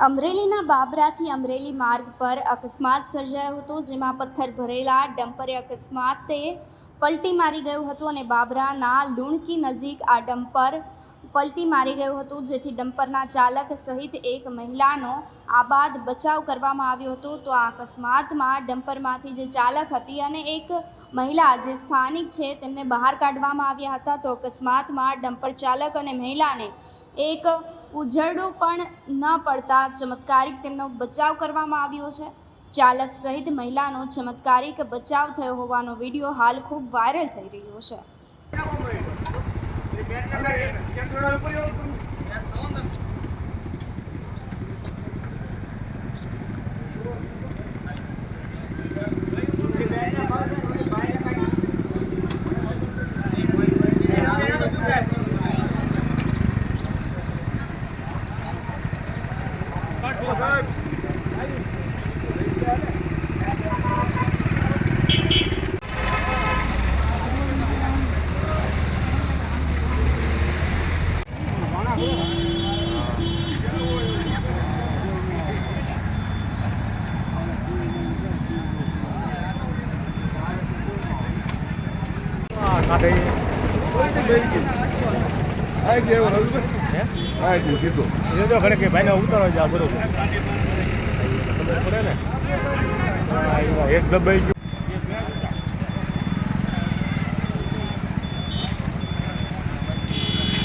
અમરેલીના બાબરાથી અમરેલી માર્ગ પર અકસ્માત સર્જાયો હતો, જેમાં પથ્થર ભરેલા ડમ્પરે અકસ્માતે પલટી મારી ગયું હતું અને બાબરાના લુણકી નજીક આ ડમ્પર પલટી મારી ગયું હતું, જેથી ડમ્પરના ચાલક સહિત એક મહિલાનો આબાદ બચાવ કરવામાં આવ્યો હતો। તો આ અકસ્માતમાં ડમ્પરમાંથી જે ચાલક હતી અને એક મહિલા જે સ્થાનિક છે તેમને બહાર કાઢવામાં આવ્યા હતા। તો અકસ્માતમાં ડમ્પર ચાલક અને મહિલાને એક ઉઝરડો પણ ન પડતા ચમત્કારિક તેમનો બચાવ કરવામાં આવ્યો છે। ચાલક સહિત મહિલાનો ચમત્કારિક બચાવ થયો હોવાનો વિડીયો હાલ ખૂબ વાયરલ થઈ રહ્યો છે। ખરે કે ભાઈ ઉતારો જ બરોબર એક દબાઈ